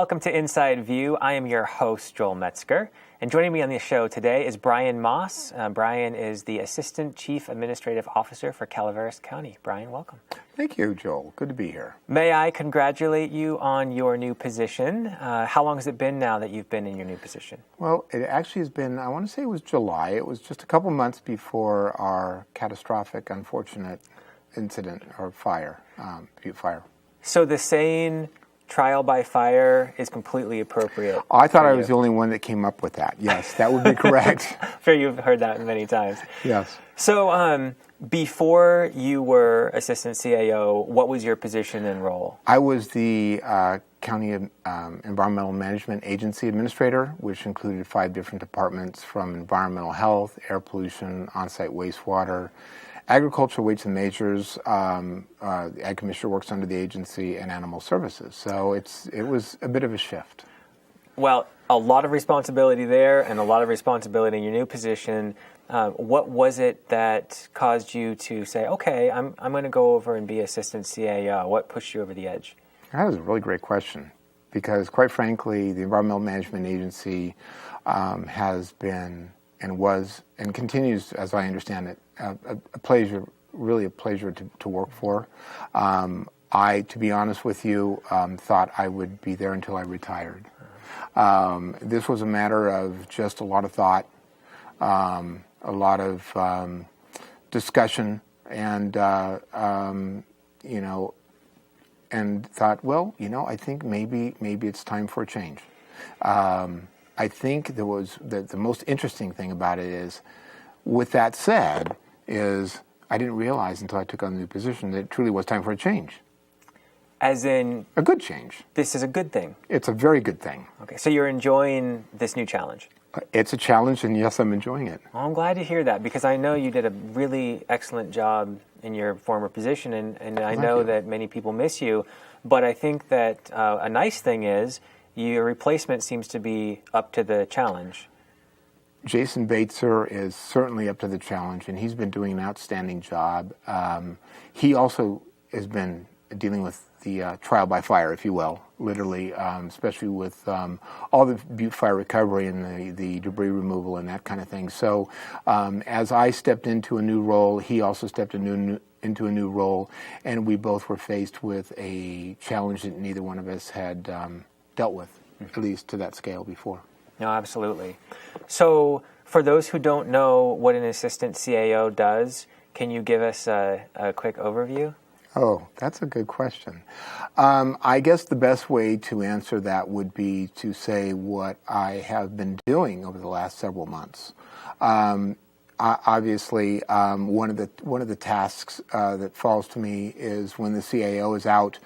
welcome to Inside View. I am your host, Joel Metzger, and joining me on the show today is Brian Moss. Brian is the Assistant Chief Administrative Officer for Calaveras County. Brian, welcome. Thank you, Joel. Good to be here. May I congratulate you on your new position? How long has it been now that you've been in your new position? Well, it actually has been, I want to say it was July. It was just a couple months before our catastrophic, unfortunate incident or fire, Butte Fire. So the saying, trial by fire, is completely appropriate. I thought I was the only one that came up with that. Yes, that would be correct. I'm sure you've heard that many times. Yes. So before you were Assistant CAO, what was your position and role? I was the County Environmental Management Agency Administrator, which included 5 different departments from environmental health, air pollution, on-site wastewater, agriculture weights and measures. The Ag Commissioner works under the agency, and animal services. So it was a bit of a shift. Well, a lot of responsibility there and a lot of responsibility in your new position. What was it that caused you to say, okay, I'm going to go over and be Assistant CAO? What pushed you over the edge? That was a really great question, because quite frankly, the Environmental Management Agency has been and was and continues, as I understand it, a pleasure, really a pleasure to work for. I, to be honest with you, thought I would be there until I retired. This was a matter of just a lot of thought, a lot of discussion, and and thought, well, I think maybe it's time for a change. I think the most interesting thing about it is, with that said, is I didn't realize until I took on the new position that it truly was time for a change. As in? A good change. This is a good thing? It's a very good thing. Okay, so you're enjoying this new challenge? It's a challenge, and yes, I'm enjoying it. Well, I'm glad to hear that, because I know you did a really excellent job in your former position, and I know that many people miss you, but I think that a nice thing is your replacement seems to be up to the challenge. Jason Baetzer is certainly up to the challenge, and he's been doing an outstanding job. He also has been dealing with the trial by fire, if you will, literally, especially with all the Butte Fire recovery and the debris removal and that kind of thing. So as I stepped into a new role, he also stepped into a new role, and we both were faced with a challenge that neither one of us had dealt with, at least to that scale, before. No, absolutely. So for those who don't know what an Assistant CAO does, can you give us a quick overview? Oh, that's a good question. I guess the best way to answer that would be to say what I have been doing over the last several months. Obviously, one of the tasks that falls to me is when the CAO is out.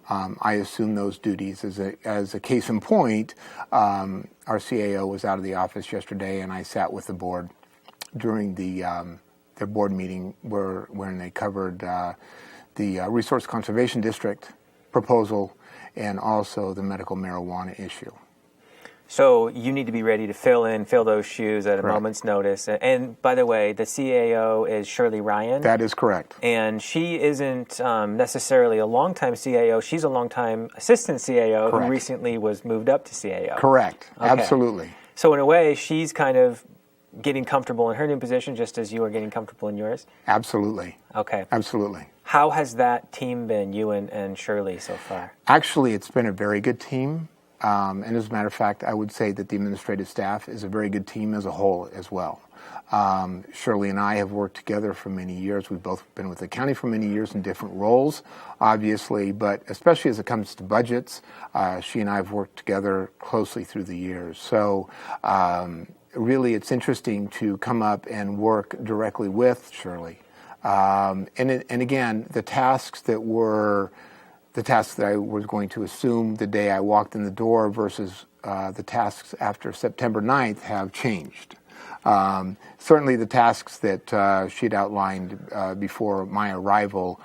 I assume those duties. As a case in point, our CAO was out of the office yesterday, and I sat with the board during their board meeting when they covered the Resource Conservation District proposal and also the medical marijuana issue. So you need to be ready to fill those shoes at a moment's notice. And by the way, the CAO is Shirley Ryan. That is correct. And she isn't necessarily a longtime CAO. She's a longtime Assistant CAO who recently was moved up to CAO. Correct. Okay. Absolutely. So in a way, she's kind of getting comfortable in her new position just as you are getting comfortable in yours? Absolutely. Okay. Absolutely. How has that team been, you and Shirley, so far? Actually, it's been a very good team. And as a matter of fact, I would say that the administrative staff is a very good team as a whole as well. Shirley and I have worked together for many years. We've both been with the county for many years in different roles, obviously, but especially as it comes to budgets, she and I have worked together closely through the years. So really it's interesting to come up and work directly with Shirley. And again, the tasks that I was going to assume the day I walked in the door versus the tasks after September 9th have changed. Certainly the tasks that she'd outlined before my arrival,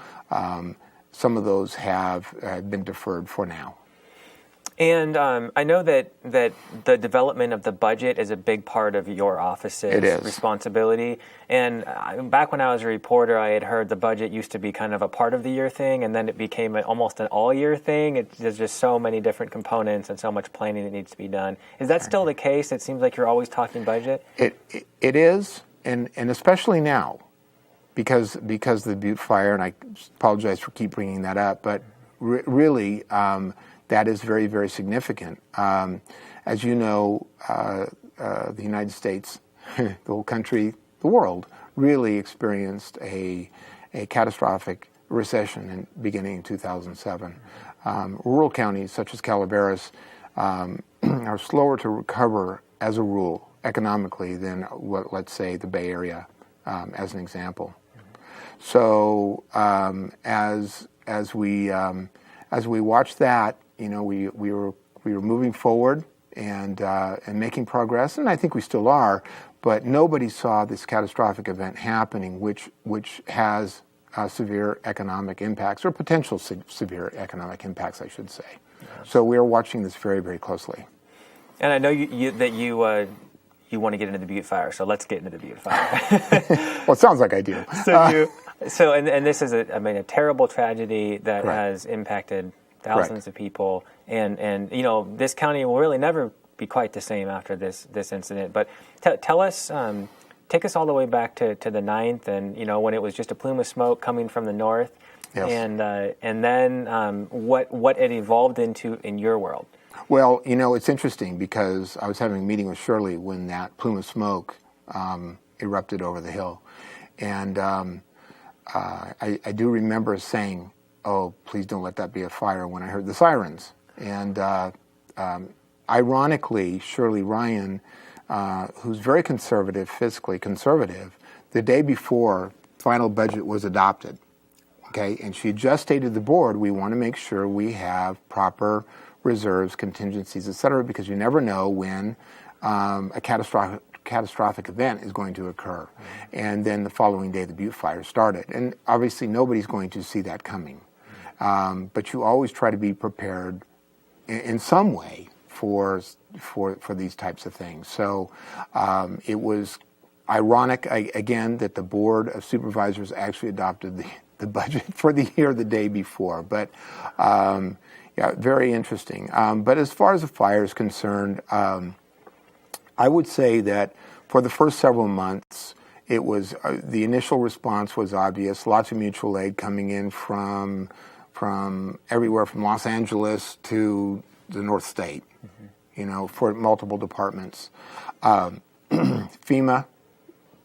some of those have been deferred for now. And I know that the development of the budget is a big part of your office's responsibility. And back when I was a reporter, I had heard the budget used to be kind of a part of the year thing, and then it became almost an all-year thing. There's just so many different components and so much planning that needs to be done. Is that still the case? It seems like you're always talking budget. It is, and especially now, because of the Butte Fire, and I apologize for keep bringing that up, but really. That is very, very significant. As you know, the United States, the whole country, the world, really experienced a catastrophic recession beginning in 2007. Rural counties such as Calaveras are slower to recover as a rule economically than what, let's say, the Bay Area, as an example. So as we watch that, we were moving forward and making progress, and I think we still are. But nobody saw this catastrophic event happening, which has severe economic impacts, or potential severe economic impacts, I should say. Yeah. So we are watching this very, very closely. And I know you want to get into the Butte Fire, so let's get into the Butte Fire. Well, it sounds like I do. So this is a terrible tragedy that has impacted thousands of people, and this county will really never be quite the same after this incident. But tell us, take us all the way back to the 9th, and when it was just a plume of smoke coming from the north, yes. and then what it evolved into in your world. Well, it's interesting because I was having a meeting with Shirley when that plume of smoke erupted over the hill, and I do remember saying, "Oh, please don't let that be a fire," when I heard the sirens. And ironically, Shirley Ryan, who's very conservative, fiscally conservative, the day before final budget was adopted, okay, and she just stated to the board, we want to make sure we have proper reserves, contingencies, et cetera, because you never know when a catastrophic event is going to occur. Mm-hmm. And then the following day, the Butte Fire started. And obviously, nobody's going to see that coming. But you always try to be prepared in some way for these types of things. So it was ironic, again, that the Board of Supervisors actually adopted the budget for the year the day before. But yeah, very interesting. But as far as the fire is concerned, I would say that for the first several months, it was the initial response was obvious. Lots of mutual aid coming in from everywhere from Los Angeles to the North State, for multiple departments. FEMA,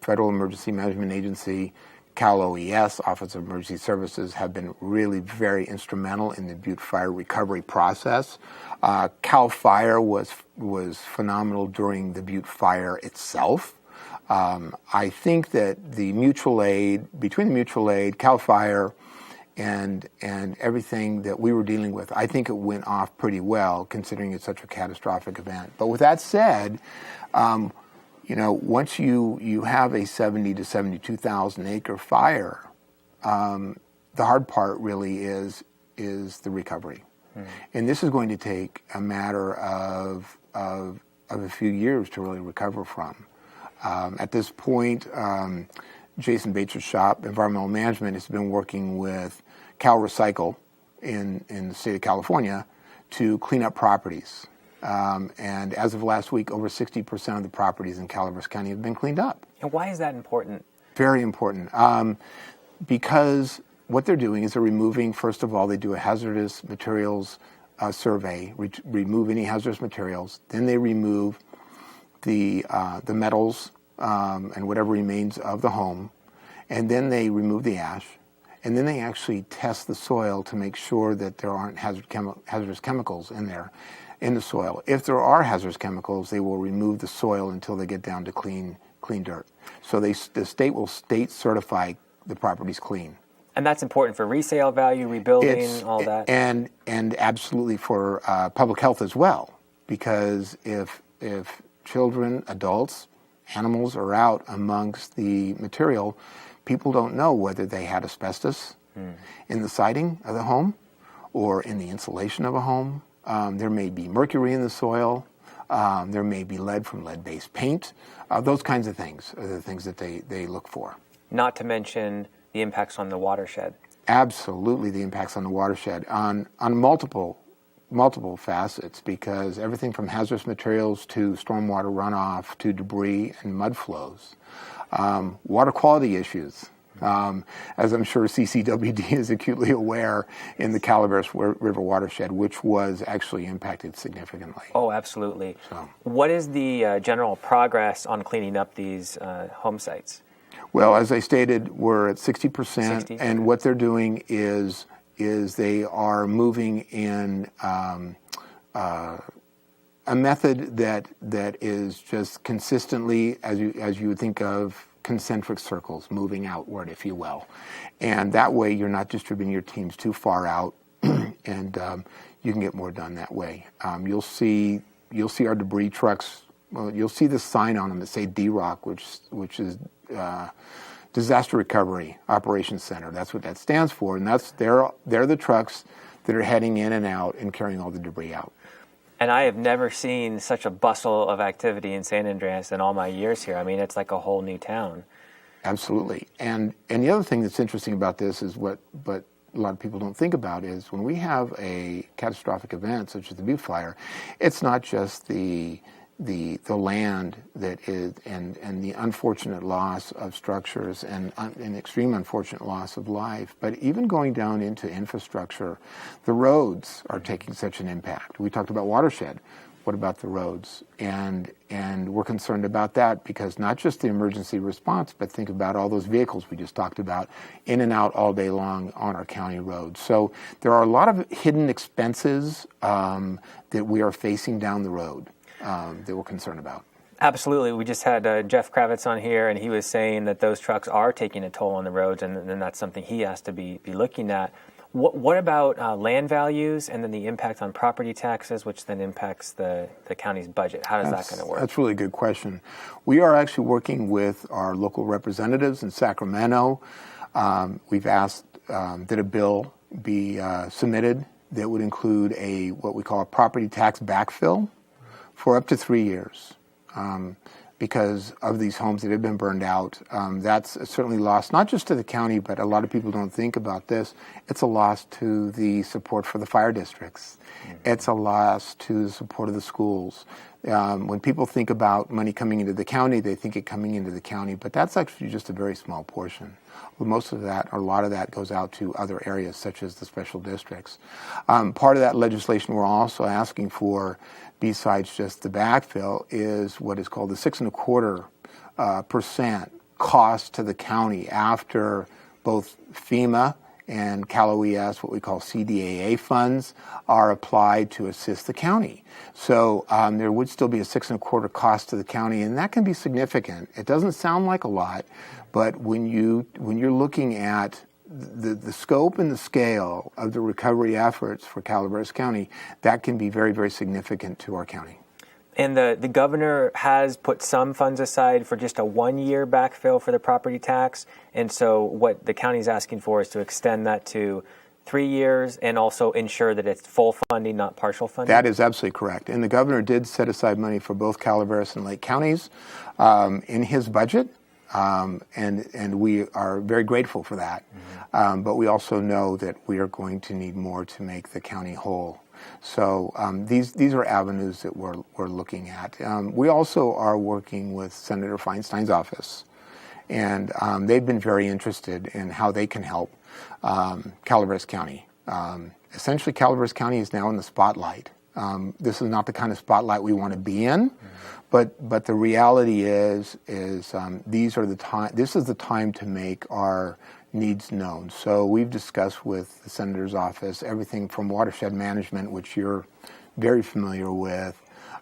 Federal Emergency Management Agency, Cal OES, Office of Emergency Services, have been really very instrumental in the Butte Fire recovery process. Cal Fire was phenomenal during the Butte Fire itself. I think that between the mutual aid, Cal Fire, and everything that we were dealing with, I think it went off pretty well, considering it's such a catastrophic event. But with that said, once you have a 70 to 72,000 acre fire, the hard part really is the recovery, and this is going to take a matter of a few years to really recover from. At this point, Jason Bates' shop, Environmental Management, has been working with Cal Recycle in the state of California to clean up properties. And as of last week, over 60% of the properties in Calaveras County have been cleaned up. And why is that important? Very important. Because what they're doing is they're removing, first of all, they do a hazardous materials survey, remove any hazardous materials. Then they remove the metals and whatever remains of the home. And then they remove the ash. And then they actually test the soil to make sure that there aren't hazardous chemicals in the soil. If there are hazardous chemicals, they will remove the soil until they get down to clean dirt. So the state will state certify the property's clean. And that's important for resale value, rebuilding, all that. And absolutely for public health as well, because if children, adults, animals are out amongst the material, people don't know whether they had asbestos in the siding of the home, or in the insulation of a home, There may be mercury in the soil. There may be lead from lead-based paint. Those kinds of things are the things that they look for. Not to mention the impacts on the watershed. Absolutely, the impacts on the watershed on multiple facets, because everything from hazardous materials to stormwater runoff to debris and mud flows. Water quality issues. As I'm sure CCWD is acutely aware, in the Calaveras River watershed, which was actually impacted significantly. Oh, absolutely. So. What is the general progress on cleaning up these home sites? Well, as I stated, we're at 60%, 60. and what they're doing is they are moving in a method that is just consistently, as you would think of, concentric circles moving outward, if you will. And that way you're not distributing your teams too far out, and you can get more done that way. You'll see our debris trucks. Well, you'll see the sign on them that say DROC, which is Disaster Recovery Operations Center. That's what that stands for, and they're the trucks that are heading in and out and carrying all the debris out. And I have never seen such a bustle of activity in San Andreas in all my years here. I mean, it's like a whole new town. Absolutely. And the other thing that's interesting about this is what a lot of people don't think about is when we have a catastrophic event such as the Butte Fire, it's not just the land that is and the unfortunate loss of structures and an extreme unfortunate loss of life, but even going down into infrastructure, the roads are taking such an impact. We talked about Watershed. What about the roads? And we're concerned about that because not just the emergency response, but think about all those vehicles we just talked about in and out all day long on our county roads. So there are a lot of hidden expenses that we are facing down the road. That we're concerned about. Absolutely. We just had Jeff Kravitz on here, and he was saying that those trucks are taking a toll on the roads, and that's something he has to be looking at. What about land values and then the impact on property taxes, which then impacts the county's budget? How is that going to work? That's a really good question. We are actually working with our local representatives in Sacramento. We've asked that a bill be submitted that would include what we call a property tax backfill for up to 3 years because of these homes that have been burned out. That's certainly lost, not just to the county, but a lot of people don't think about this. It's a loss to the support for the fire districts. Mm-hmm. It's a loss to the support of the schools. When people think about money coming into the county, they think it coming into the county, but that's actually just a very small portion. Well, most of that, or a lot of that, goes out to other areas, such as the special districts. Part of that legislation we're also asking for, besides just the backfill, is what is called the 6.25% cost to the county after both FEMA and Cal OES, what we call CDAA funds, are applied to assist the county. So there would still be a 6.25% cost to the county, and that can be significant. It doesn't sound like a lot, but when you're looking at the scope and the scale of the recovery efforts for Calaveras County, that can be very, very significant to our county. And the governor has put some funds aside for just a 1-year backfill for the property tax. And so what the county is asking for is to extend that to 3 years and also ensure that it's full funding, not partial funding. That is absolutely correct. And the governor did set aside money for both Calaveras and Lake counties in his budget. And we are very grateful for that. Mm-hmm. But we also know that we are going to need more to make the county whole. So these are avenues that we're looking at. We also are working with Senator Feinstein's office, and they've been very interested in how they can help Calaveras County. Essentially, Calaveras County is now in the spotlight. This is not the kind of spotlight we want to be in, but the reality is this is the time to make our needs known. So we've discussed with the Senator's office everything from watershed management, which you're very familiar with,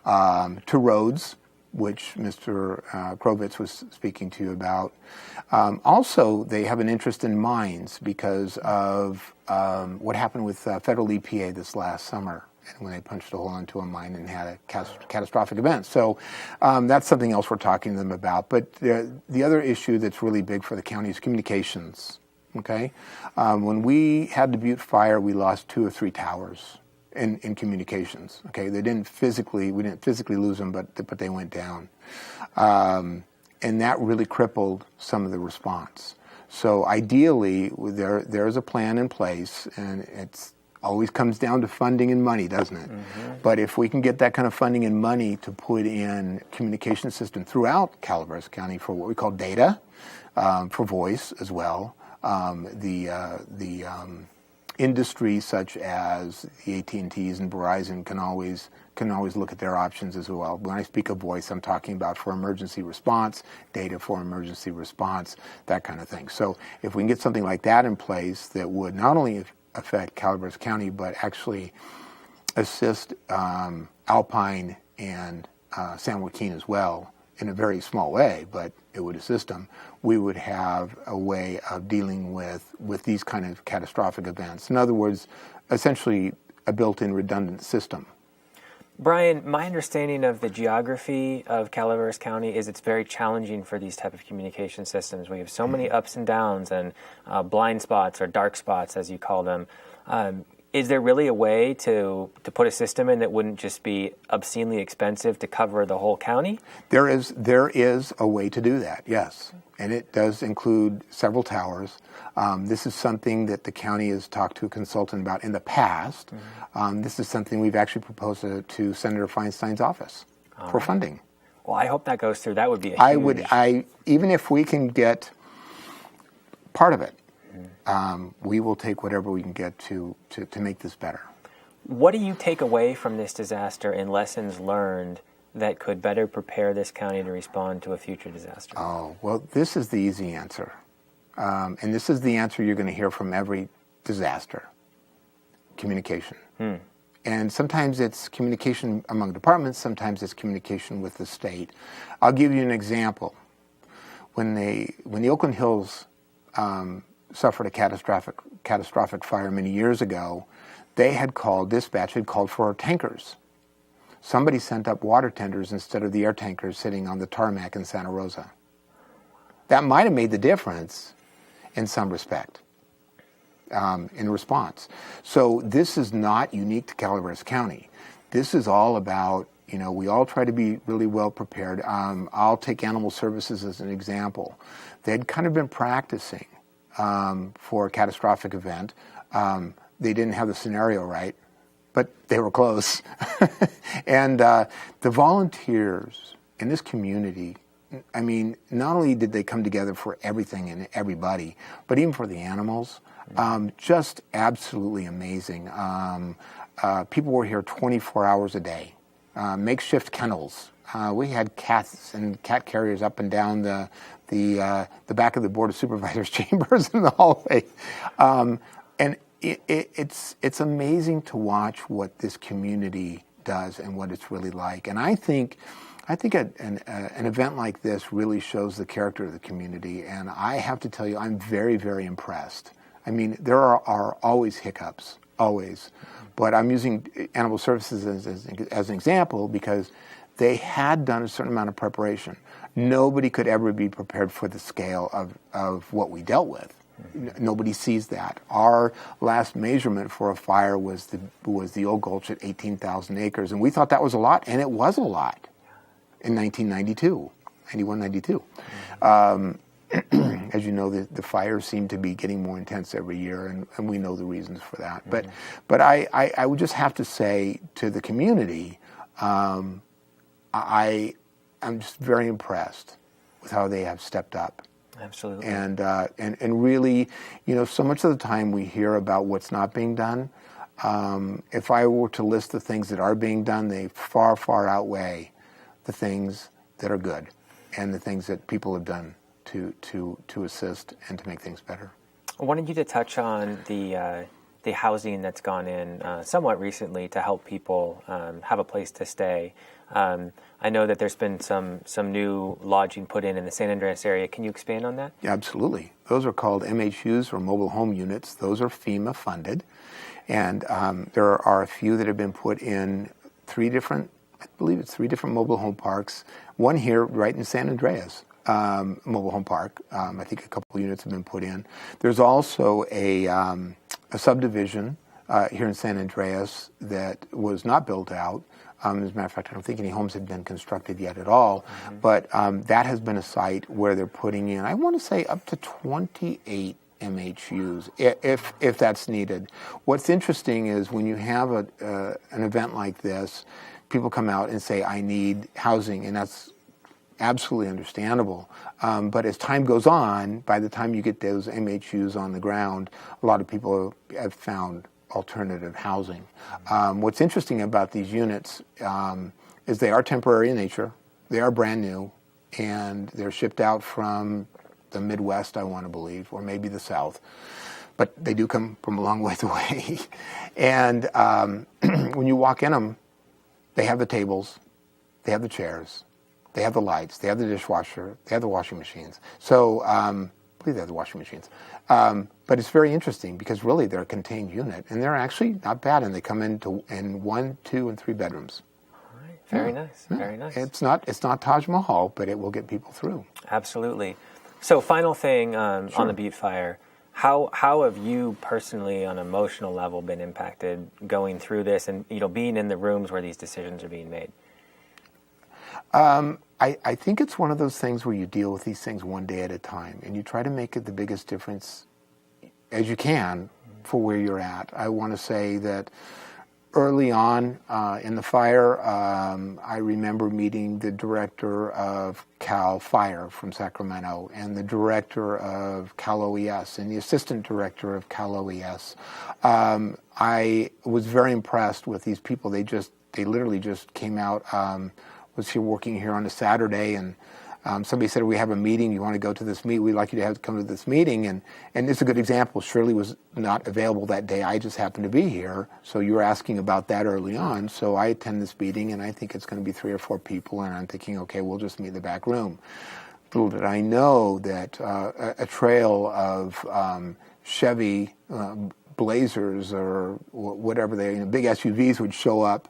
to roads, which Mr. Kravitz was speaking to you about. Also, they have an interest in mines because of what happened with federal EPA this last summer, when they punched a hole into a mine and had a catastrophic event. So that's something else we're talking to them about. But the other issue that's really big for the county is communications. Okay, when we had the Butte Fire, we lost 2 or 3 towers in communications. Okay, we didn't physically lose them, but they went down, and that really crippled some of the response. So ideally, there's a plan in place, and it's always comes down to funding and money, doesn't it? Mm-hmm. But if we can get that kind of funding and money to put in communication system throughout Calaveras County for what we call data, for voice as well, the industry such as the AT&Ts and Verizon can always look at their options as well. When I speak of voice, I'm talking about for emergency response, data for emergency response, that kind of thing. So if we can get something like that in place that would not only affect Calaveras County, but actually assist Alpine and San Joaquin as well in a very small way, but it would assist them, we would have a way of dealing with these kind of catastrophic events. In other words, essentially a built-in redundant system. Brian, my understanding of the geography of Calaveras County is it's very challenging for these type of communication systems. We have so many ups and downs and blind spots or dark spots, as you call them. Is there really a way to put a system in that wouldn't just be obscenely expensive to cover the whole county? There is a way to do that, yes. And it does include several towers. This is something that the county has talked to a consultant about in the past. Mm-hmm. This is something we've actually proposed to Senator Feinstein's office for funding. Well, I hope that goes through. That would be a huge... Even if we can get part of it, we will take whatever we can get to make this better. What do you take away from this disaster in lessons learned that could better prepare this county to respond to a future disaster? Oh, well, this is the easy answer. And this is the answer you're going to hear from every disaster. Communication. And sometimes it's communication among departments, sometimes it's communication with the state. I'll give you an example. When the Oakland Hills suffered a catastrophic fire many years ago, dispatch had called for tankers. Somebody sent up water tenders instead of the air tankers sitting on the tarmac in Santa Rosa. That might have made the difference in some respect, in response. So this is not unique to Calaveras County. This is all about, we all try to be really well prepared. I'll take Animal Services as an example. They'd kind of been practicing for a catastrophic event. They didn't have the scenario right, but they were close. And the volunteers in this community, I mean, not only did they come together for everything and everybody, but even for the animals, just absolutely amazing. People were here 24 hours a day, makeshift kennels. We had cats and cat carriers up and down the back of the Board of Supervisors chambers in the hallway. And it's amazing to watch what this community does and what it's really like. And I think an event like this really shows the character of the community. And I have to tell you, I'm very, very impressed. I mean, there are always hiccups, always. But I'm using Animal Services as an example because they had done a certain amount of preparation. Nobody could ever be prepared for the scale of what we dealt with. Nobody sees that. Our last measurement for a fire was the Old Gulch at 18,000 acres, and we thought that was a lot, and it was a lot in 91, 92. As you know, the fires seem to be getting more intense every year, and we know the reasons for that. But I would just have to say to the community, I'm just very impressed with how they have stepped up. Absolutely. And really, so much of the time we hear about what's not being done. If I were to list the things that are being done, they far, far outweigh the things that are good and the things that people have done to assist and to make things better. I wanted you to touch on the housing that's gone in somewhat recently to help people have a place to stay. I know that there's been some new lodging put in the San Andreas area. Can you expand on that? Yeah, absolutely. Those are called MHUs, or mobile home units. Those are FEMA funded. And there are a few that have been put in three different mobile home parks. One here right in San Andreas mobile home park. I think a couple of units have been put in. There's also a subdivision here in San Andreas that was not built out. As a matter of fact, I don't think any homes had been constructed yet at all. But that has been a site where they're putting in, I want to say, up to 28 MHUs, if that's needed. What's interesting is when you have an event like this, people come out and say, I need housing, and that's absolutely understandable. But as time goes on, by the time you get those MHUs on the ground, a lot of people have found alternative housing. What's interesting about these units is they are temporary in nature, they are brand new, and they're shipped out from the Midwest, I want to believe, or maybe the South. But they do come from a long ways away. And when you walk in them, they have the tables, they have the chairs, they have the lights, they have the dishwasher, they have the washing machines. So, I believe they have the washing machines. But it's very interesting because really they're a contained unit, and they're actually not bad, and they come in 1, 2, and 3 bedrooms. All right. Very nice. Very nice. It's not Taj Mahal, but it will get people through. Absolutely. So, final thing on the Butte Fire. How have you personally, on an emotional level, been impacted going through this, and being in the rooms where these decisions are being made? I think it's one of those things where you deal with these things one day at a time, and you try to make it the biggest difference as you can for where you're at. I want to say that early on in the fire, I remember meeting the director of Cal Fire from Sacramento and the director of Cal OES and the assistant director of Cal OES. I was very impressed with these people. They literally just came out, was here working here on a Saturday, and somebody said, we have a meeting, you want to go to this meeting, we'd like you to come to this meeting, and it's a good example. Shirley was not available that day, I just happened to be here, so you were asking about that early on, so I attend this meeting, and I think it's going to be 3 or 4 people, and I'm thinking, okay, we'll just meet in the back room. Little did I know that a trail of Chevy Blazers or whatever big SUVs would show up,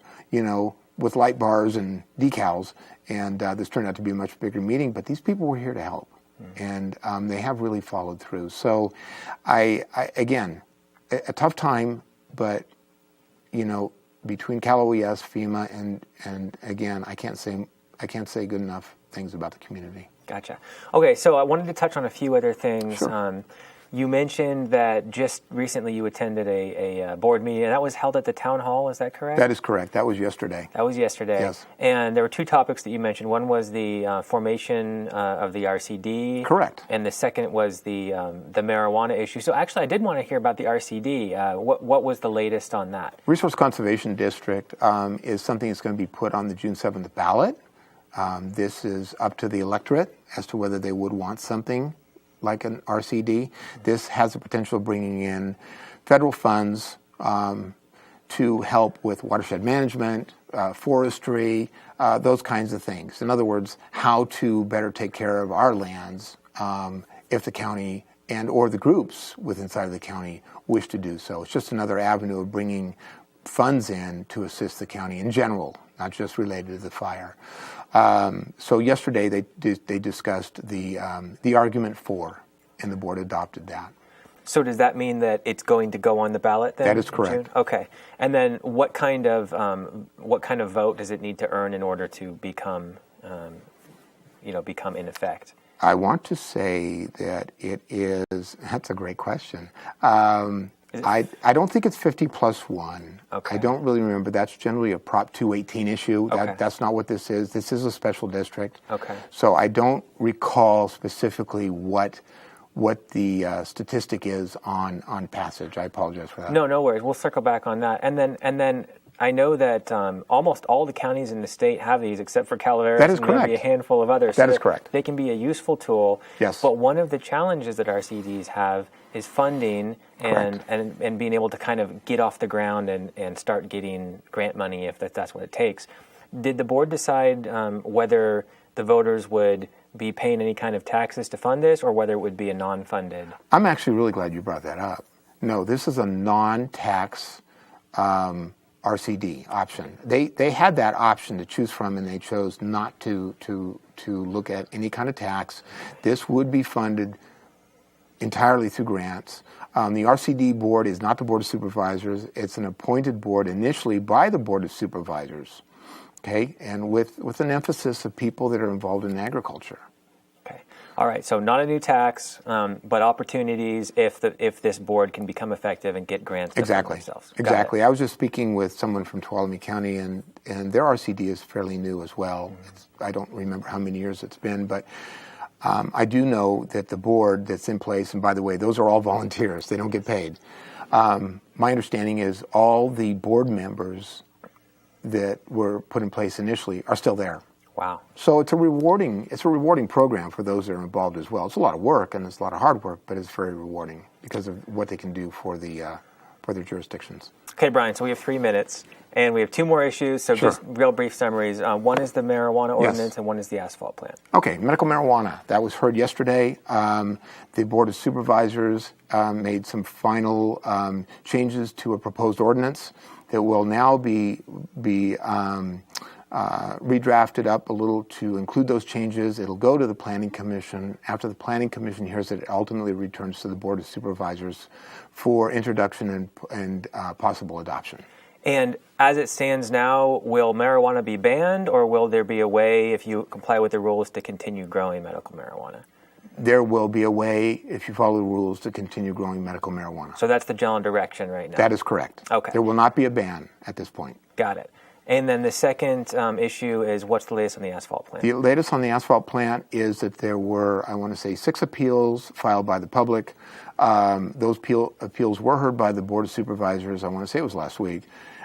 with light bars and decals, and this turned out to be a much bigger meeting, but these people were here to help, and they have really followed through. So again, a tough time, but between Cal OES, FEMA, and again, I can't say good enough things about the community. Gotcha. Okay, so I wanted to touch on a few other things. Sure. You mentioned that just recently you attended a board meeting, and that was held at the town hall, is that correct? That is correct. That was yesterday. Yes. And there were 2 topics that you mentioned. One was the formation of the RCD. Correct. And the second was the marijuana issue. So actually, I did want to hear about the RCD. What was the latest on that? Resource Conservation District is something that's going to be put on the June 7th ballot. This is up to the electorate as to whether they would want something like an RCD. This has the potential of bringing in federal funds to help with watershed management, forestry, those kinds of things. In other words, how to better take care of our lands if the county and or the groups inside of the county wish to do so. It's just another avenue of bringing funds in to assist the county in general, not just related to the fire. So yesterday they discussed the argument for, and the board adopted that. So does that mean that it's going to go on the ballot then? That is correct. Okay. And then what kind of vote does it need to earn in order to become in effect? I want to say that it is. That's a great question. I don't think it's 50 plus 1. Okay. I don't really remember. That's generally a Prop 218 issue. Okay. That's not what this is. This is a special district. Okay. So I don't recall specifically what the statistic is on passage. I apologize for that. No worries. We'll circle back on that. And then I know that almost all the counties in the state have these, except for Calaveras. That is and correct. Maybe a handful of others. That is correct. They can be a useful tool. Yes. But one of the challenges that RCDs have is funding and being able to kind of get off the ground and start getting grant money if that's what it takes. Did the board decide whether the voters would be paying any kind of taxes to fund this, or whether it would be a non-funded? I'm actually really glad you brought that up. No, this is a non-tax RCD option. They had that option to choose from, and they chose not to look at any kind of tax. This would be funded entirely through grants. The RCD board is not the Board of Supervisors. It's an appointed board initially by the Board of Supervisors, okay, and with an emphasis of people that are involved in agriculture. Okay. All right. So not a new tax, but opportunities if this board can become effective and get grants. Exactly. Themselves. Exactly. I was just speaking with someone from Tuolumne County, and their RCD is fairly new as well. I don't remember how many years it's been, but I do know that the board that's in place, and by the way, those are all volunteers. They don't get paid. My understanding is all the board members that were put in place initially are still there. Wow. So it's a rewarding program for those that are involved as well. It's a lot of work and it's a lot of hard work, but it's very rewarding because of what they can do for their jurisdictions. Okay, Brian, so we have 3 minutes, and we have 2 more issues, so just real brief summaries. One is the marijuana ordinance, and one is the asphalt plant. Okay, medical marijuana. That was heard yesterday. The Board of Supervisors made some final changes to a proposed ordinance that will now be redrafted up a little to include those changes. It'll go to the Planning Commission. After the Planning Commission hears it, it ultimately returns to the Board of Supervisors for introduction and possible adoption. And as it stands now, will marijuana be banned, or will there be a way, if you comply with the rules, to continue growing medical marijuana? There will be a way, if you follow the rules, to continue growing medical marijuana. So that's the general direction right now? That is correct. Okay. There will not be a ban at this point. Got it. And then the second issue is, what's the latest on the asphalt plant? The latest on the asphalt plant is that there were, I want to say, 6 appeals filed by the public. Those appeals were heard by the Board of Supervisors, I want to say it was last week,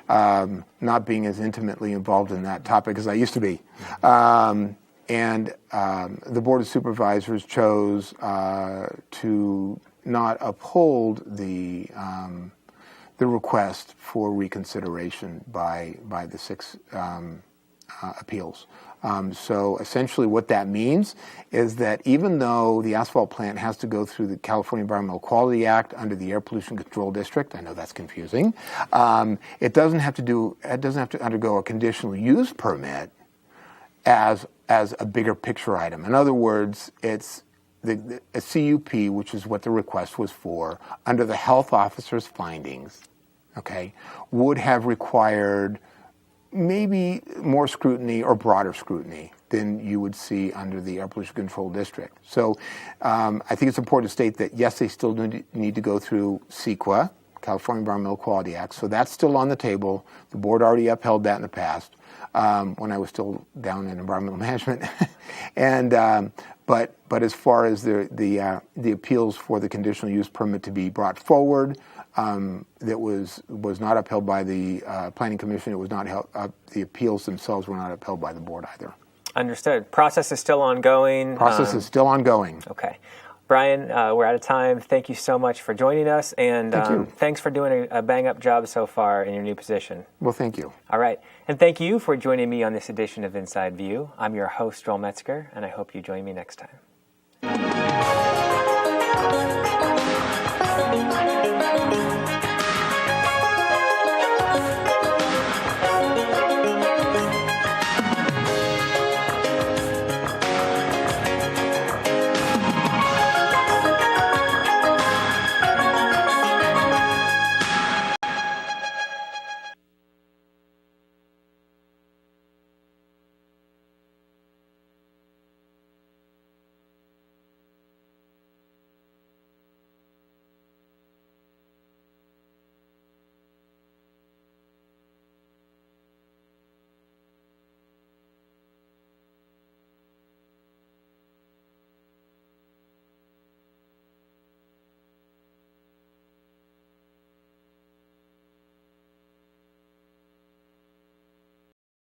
not being as intimately involved in that topic as I used to be. And the Board of Supervisors chose to not uphold the request for reconsideration by the 6 appeals. So essentially what that means is that even though the asphalt plant has to go through the California Environmental Quality Act under the Air Pollution Control District, I know that's confusing, it doesn't have to undergo a conditional use permit as a bigger picture item. In other words, it's a CUP, which is what the request was for, under the health officer's findings, okay, would have required maybe more scrutiny or broader scrutiny than you would see under the Air Pollution Control District. So I think it's important to state that, yes, they still need to go through CEQA, California Environmental Quality Act, so that's still on the table. The board already upheld that in the past when I was still down in environmental management. And but as far as the appeals for the conditional use permit to be brought forward, that was not upheld by the Planning Commission. It was not held, the appeals themselves were not upheld by the board either. Understood. Process is still ongoing. Process is still ongoing. Okay. Brian, we're out of time. Thank you so much for joining us, and thanks for doing a bang-up job so far in your new position. Well, thank you. All right. And thank you for joining me on this edition of Inside View. I'm your host, Joel Metzger, and I hope you join me next time.